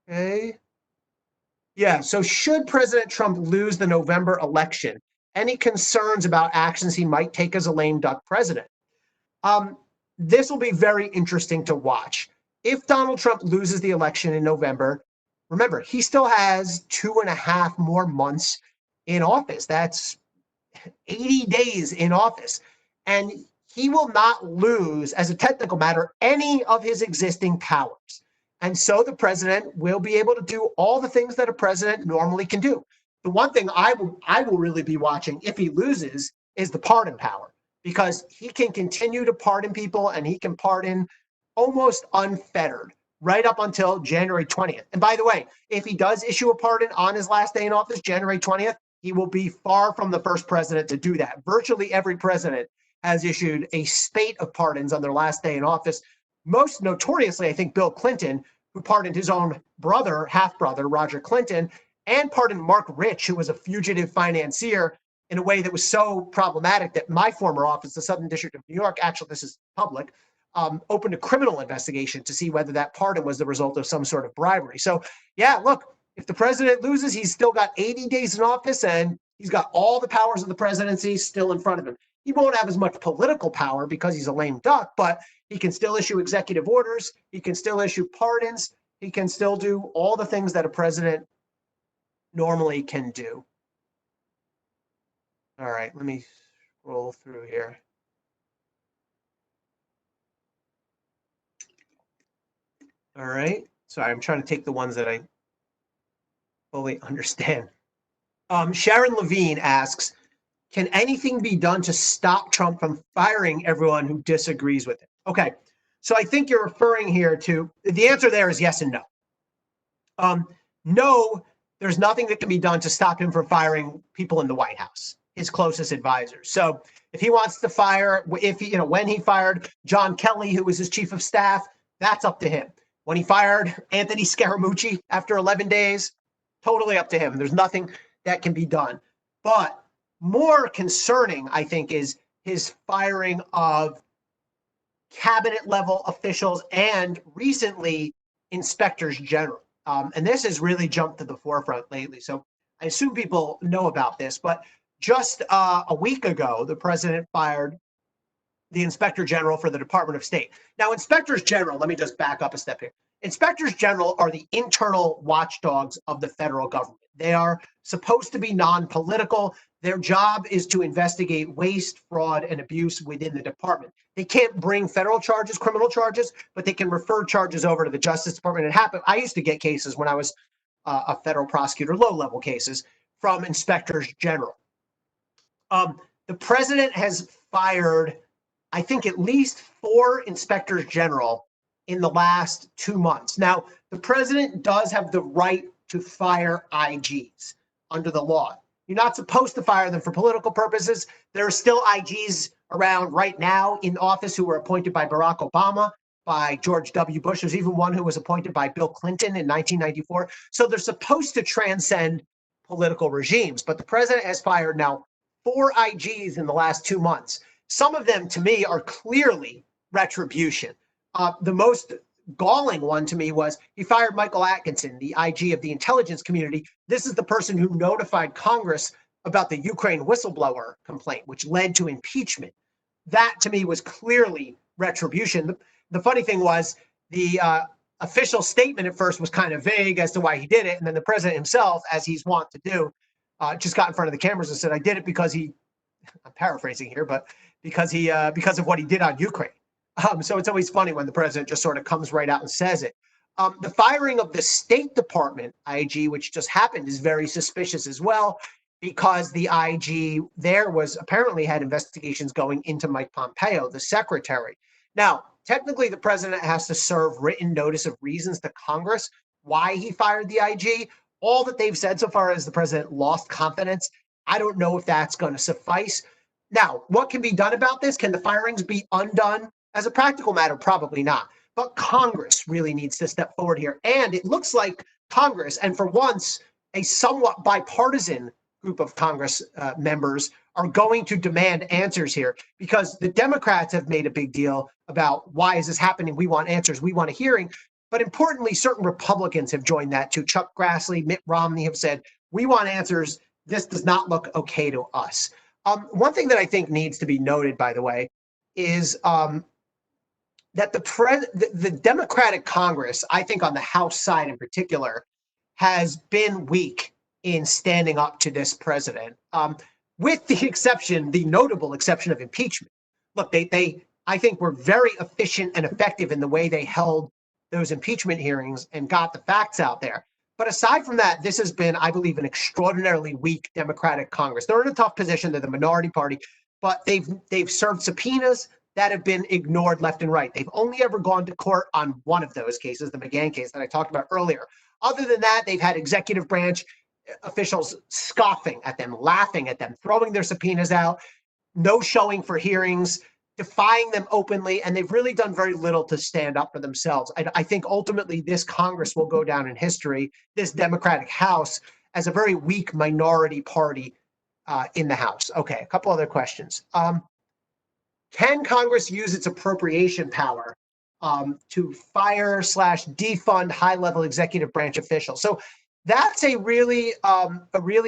B: Okay. Yeah, so should President Trump lose the November election, any concerns about actions he might take as a lame duck president? This will be very interesting to watch. If Donald Trump loses the election in November, remember, he still has 2.5 more months in office. That's 80 days in office. And he will not lose, as a technical matter, any of his existing powers. And so the president will be able to do all the things that a president normally can do. The one thing I will really be watching if he loses is the pardon power, because he can continue to pardon people, and he can pardon almost unfettered right up until January 20th. And by the way, if he does issue a pardon on his last day in office, January 20th, he will be far from the first president to do that. Virtually every president has issued a spate of pardons on their last day in office. Most notoriously, I think Bill Clinton, who pardoned his own brother, half-brother, Roger Clinton, and pardoned Mark Rich, who was a fugitive financier, in a way that was so problematic that my former office, the Southern District of New York, actually, this is public, opened a criminal investigation to see whether that pardon was the result of some sort of bribery. So, yeah, look, if the president loses, he's still got 80 days in office, and he's got all the powers of the presidency still in front of him. He won't have as much political power because he's a lame duck, but he can still issue executive orders. He can still issue pardons. He can still do all the things that a president normally can do. All right, let me scroll through here. All right, sorry, I'm trying to take the ones that I fully understand. Sharon Levine asks, can anything be done to stop Trump from firing everyone who disagrees with him? Okay, so I think you're referring here to, the answer there is yes and no. No, there's nothing that can be done to stop him from firing people in the White House, his closest advisors. So if he wants to fire, when he fired John Kelly, who was his chief of staff, that's up to him. When he fired Anthony Scaramucci after 11 days, totally up to him. There's nothing that can be done. But more concerning, I think, is his firing of cabinet level officials and recently inspectors general. And this has really jumped to the forefront lately. So I assume people know about this, but just a week ago, the president fired the inspector general for the Department of State. Now, inspectors general, let me just back up a step here. Inspectors general are the internal watchdogs of the federal government. They are supposed to be non-political. Their job is to investigate waste, fraud, and abuse within the department. They can't bring federal charges, criminal charges, but they can refer charges over to the Justice Department. It happened. I used to get cases when I was a federal prosecutor, low-level cases, from inspectors general. The president has fired, I think, at least 4 inspectors general in the last 2 months. Now, the president does have the right to fire IGs under the law. You're not supposed to fire them for political purposes. There are still IGs around right now in office who were appointed by Barack Obama, by George W. Bush. There's even one who was appointed by Bill Clinton in 1994. So they're supposed to transcend political regimes. But the president has fired now 4 IGs in the last 2 months. Some of them, to me, are clearly retribution. The most galling one to me was he fired Michael Atkinson, the IG of the intelligence community. This is the person who notified Congress about the Ukraine whistleblower complaint, which led to impeachment. that to me was clearly retribution. The funny thing was the official statement at first was kind of vague as to why he did it. And then the president himself, as he's wont to do, just got in front of the cameras and said, I did it because I'm paraphrasing here, but because of what he did on Ukraine. So it's always funny when the president just sort of comes right out and says it. The firing of the State Department IG, which just happened, is very suspicious as well, because the IG there was apparently had investigations going into Mike Pompeo, the secretary. Now, technically, the president has to serve written notice of reasons to Congress why he fired the IG. All that they've said so far is the president lost confidence. I don't know if that's going to suffice. Now, what can be done about this? Can the firings be undone? As a practical matter, probably not. But Congress really needs to step forward here. And it looks like Congress, and for once, a somewhat bipartisan group of Congress members, are going to demand answers here, because the Democrats have made a big deal about why is this happening? We want answers. We want a hearing. But importantly, certain Republicans have joined that too. Chuck Grassley, Mitt Romney have said, we want answers. This does not look okay to us. One thing that I think needs to be noted, by the way, is that the Democratic Congress, I think on the House side in particular, has been weak in standing up to this president, with the notable exception of impeachment. Look, I think were very efficient and effective in the way they held those impeachment hearings and got the facts out there. But aside from that, this has been, I believe, an extraordinarily weak Democratic Congress. They're in a tough position. They're the minority party, but they've served subpoenas that have been ignored left and right. They've only ever gone to court on one of those cases, the McGahn case that I talked about earlier. Other than that, they've had executive branch officials scoffing at them, laughing at them, throwing their subpoenas out, no showing for hearings, defying them openly, and they've really done very little to stand up for themselves. I think ultimately this Congress will go down in history, this Democratic House, as a very weak minority party in the House. Okay, a couple other questions. Can Congress use its appropriation power to fire / defund high-level executive branch officials? So that's a really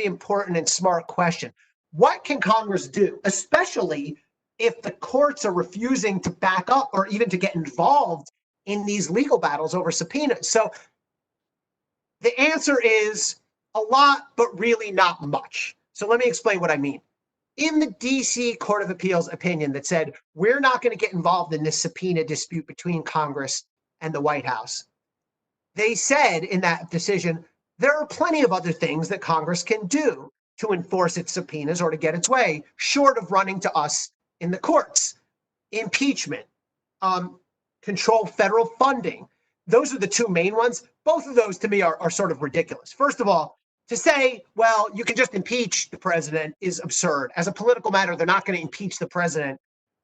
B: important and smart question. What can Congress do, especially if the courts are refusing to back up or even to get involved in these legal battles over subpoenas? So the answer is a lot, but really not much. So let me explain what I mean. In the DC Court of Appeals opinion that said, we're not going to get involved in this subpoena dispute between Congress and the White House, they said in that decision, there are plenty of other things that Congress can do to enforce its subpoenas or to get its way, short of running to us in the courts. Impeachment, control federal funding. Those are the two main ones. Both of those to me are sort of ridiculous. First of all, to say, well, you can just impeach the president is absurd. As a political matter, they're not going to impeach the president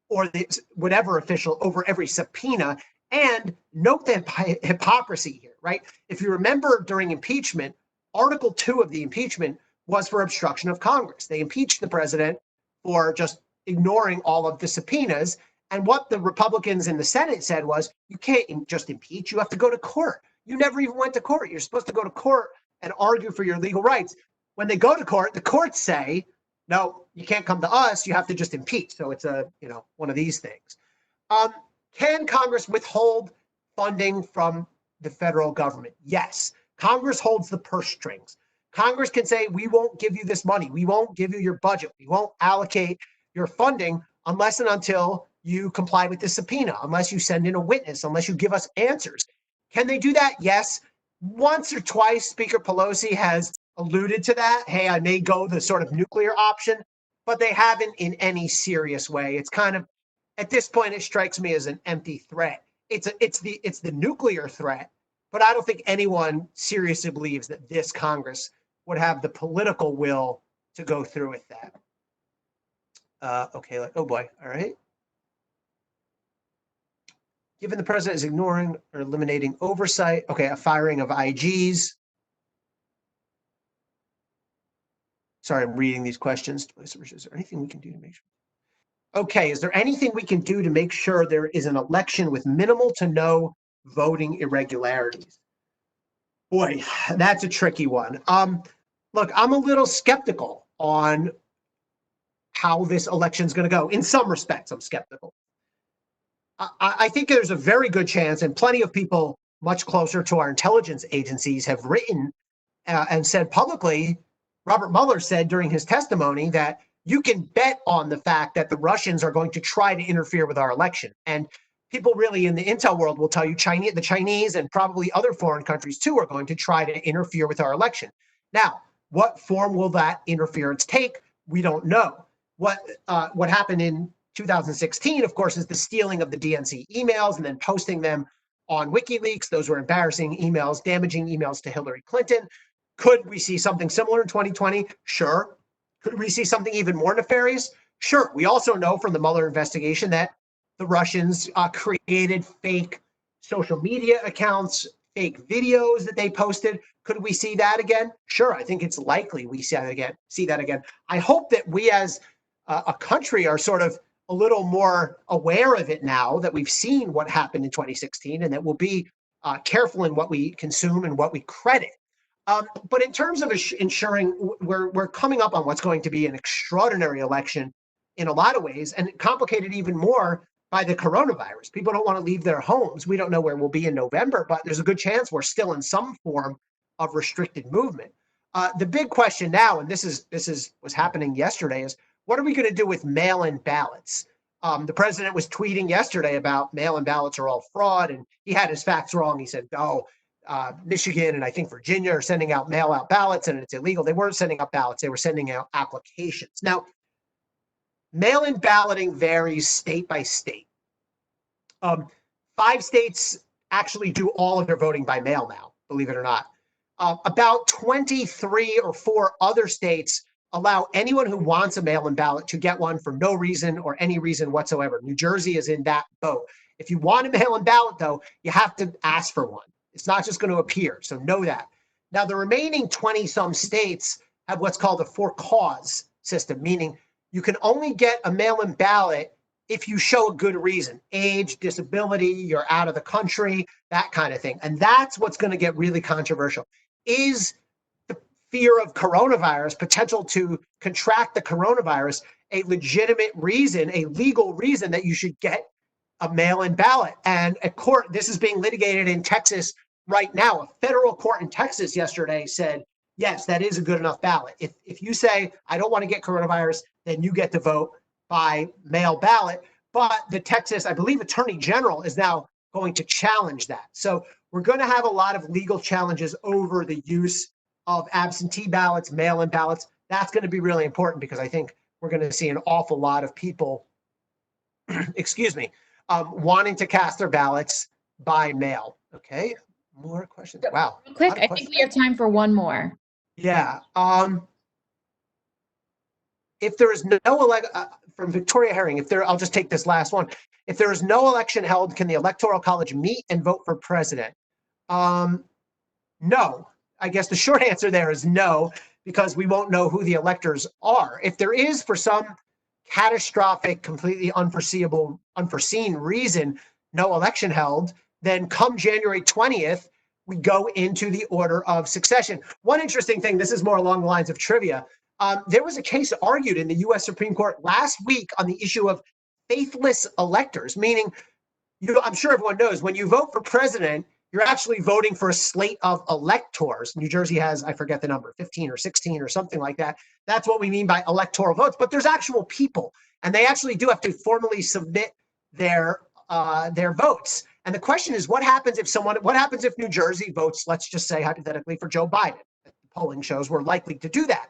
B: or whatever official over every subpoena. And note the hypocrisy here, right? If you remember during impeachment, Article 2 of the impeachment was for obstruction of Congress. They impeached the president for just ignoring all of the subpoenas. And what the Republicans in the Senate said was, you can't just impeach, you have to go to court. You never even went to court. You're supposed to go to court and argue for your legal rights. When they go to court, the courts say, no, you can't come to us. You have to just impeach. So it's one of these things. Can Congress withhold funding from the federal government? Yes. Congress holds the purse strings. Congress can say, we won't give you this money. We won't give you your budget. We won't allocate your funding unless and until you comply with the subpoena, unless you send in a witness, unless you give us answers. Can they do that? Yes. Once or twice, Speaker Pelosi has alluded to that. Hey, I may go the sort of nuclear option, but they haven't in any serious way. It's kind of, at this point, it strikes me as an empty threat. It's the nuclear threat, but I don't think anyone seriously believes that this Congress would have the political will to go through with that. Okay, oh boy, all right. Given the president is ignoring or eliminating oversight, okay, a firing of IGs. Sorry, I'm reading these questions. Is there anything we can do to make sure? Okay, is there anything we can do to make sure there is an election with minimal to no voting irregularities? Boy, that's a tricky one. Look, I'm a little skeptical on how this election is going to go. In some respects, I'm skeptical. I think there's a very good chance, and plenty of people much closer to our intelligence agencies have written and said publicly, Robert Mueller said during his testimony that you can bet on the fact that the Russians are going to try to interfere with our election. And people really in the intel world will tell you the Chinese and probably other foreign countries too are going to try to interfere with our election. Now, what form will that interference take? We don't know. What happened in 2016, of course, is the stealing of the DNC emails and then posting them on WikiLeaks. Those were embarrassing emails, damaging emails to Hillary Clinton. Could we see something similar in 2020? Sure. Could we see something even more nefarious? Sure. We also know from the Mueller investigation that the Russians created fake social media accounts, fake videos that they posted. Could we see that again? Sure. I think it's likely we see that again. I hope that we as a country are sort of a little more aware of it now that we've seen what happened in 2016 and that we'll be careful in what we consume and what we credit. But in terms of ensuring we're coming up on what's going to be an extraordinary election in a lot of ways, and complicated even more by the coronavirus. People don't want to leave their homes. We don't know where we'll be in November, but there's a good chance we're still in some form of restricted movement. The big question now, and this is what's happening yesterday, is what are we going to do with mail-in ballots? The president was tweeting yesterday about mail-in ballots are all fraud, and he had his facts wrong. He said, Michigan and I think Virginia are sending out mail-out ballots and it's illegal. They weren't sending out ballots. They were sending out applications. Now, mail-in balloting varies state by state. 5 states actually do all of their voting by mail now, believe it or not. About 23 or 4 other states allow anyone who wants a mail-in ballot to get one for no reason or any reason whatsoever. New Jersey is in that boat. If you want a mail-in ballot, though, you have to ask for one. It's not just going to appear, so know that. Now, the remaining 20-some states have what's called a for-cause system, meaning you can only get a mail-in ballot if you show a good reason, age, disability, you're out of the country, that kind of thing. And that's what's going to get really controversial. Is the fear of coronavirus, potential to contract the coronavirus, a legitimate reason, a legal reason that you should get a mail-in ballot? And a court, this is being litigated in Texas right now. A federal court in Texas yesterday said, yes, that is a good enough ballot. If you say, I don't want to get coronavirus, then you get to vote by mail ballot. But the Texas, I believe, Attorney General is now going to challenge that. So we're going to have a lot of legal challenges over the use of absentee ballots, mail-in ballots. That's going to be really important because I think we're going to see an awful lot of people, wanting to cast their ballots by mail. Okay, more questions. Wow.
A: Real quick, I think we have time for one more.
B: Yeah. If there is no election, from Victoria Herring, I'll just take this last one. If there is no election held, can the Electoral College meet and vote for president? No. I guess the short answer there is no, because we won't know who the electors are. If there is, for some catastrophic, completely unforeseen reason, no election held, then come January 20th, we go into the order of succession. One interesting thing, this is more along the lines of trivia. There was a case argued in the U.S. Supreme Court last week on the issue of faithless electors, meaning, I'm sure everyone knows, when you vote for president, you're actually voting for a slate of electors. New Jersey has, I forget the number, 15 or 16 or something like that. That's what we mean by electoral votes. But there's actual people, and they actually do have to formally submit their votes. And the question is, what happens if New Jersey votes, let's just say hypothetically, for Joe Biden? The polling shows we're likely to do that.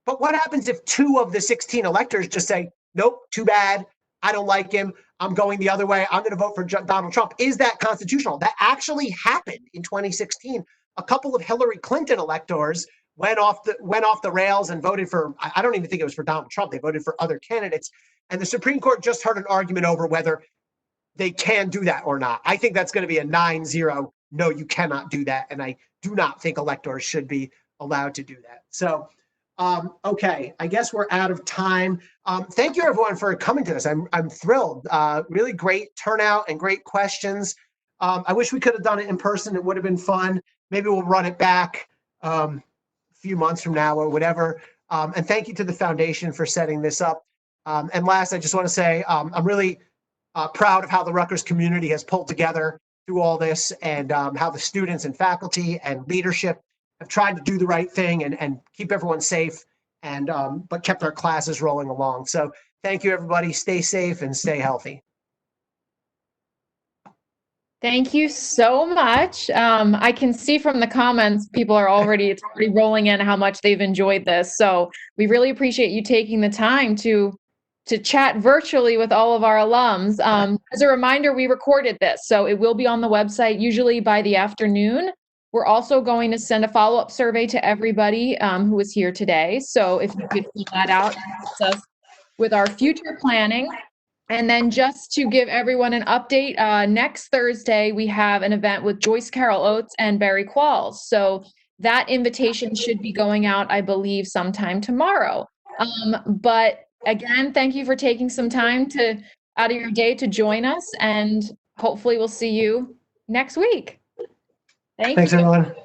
B: But what happens if 2 of the 16 electors just say, nope, too bad, I don't like him, I'm going the other way, I'm going to vote for Donald Trump? Is that constitutional? That actually happened in 2016. A couple of Hillary Clinton electors went off the rails and voted for, I don't even think it was for Donald Trump, they voted for other candidates. And the Supreme Court just heard an argument over whether they can do that or not. I think that's going to be a 9-0, no, you cannot do that. And I do not think electors should be allowed to do that. So, okay, I guess we're out of time. Thank you, everyone, for coming to this. I'm thrilled. Really great turnout and great questions. I wish we could have done it in person. It would have been fun. Maybe we'll run it back a few months from now or whatever. And thank you to the foundation for setting this up. And last, I just want to say I'm really proud of how the Rutgers community has pulled together through all this, and how the students and faculty and leadership have tried to do the right thing and keep everyone safe, and but kept our classes rolling along. So thank you, everybody. Stay safe and stay healthy.
A: Thank you so much. I can see from the comments, people are already rolling in how much they've enjoyed this. So we really appreciate you taking the time to chat virtually with all of our alums. As a reminder, we recorded this, so it will be on the website usually by the afternoon. We're also going to send a follow-up survey to everybody who was here today. So if you could fill that out, it helps us with our future planning. And then just to give everyone an update, next Thursday, we have an event with Joyce Carol Oates and Barry Qualls. So that invitation should be going out, I believe, sometime tomorrow. But again, thank you for taking some time out of your day to join us, and hopefully we'll see you next week. Thank
B: Thanks,
A: you.
B: everyone.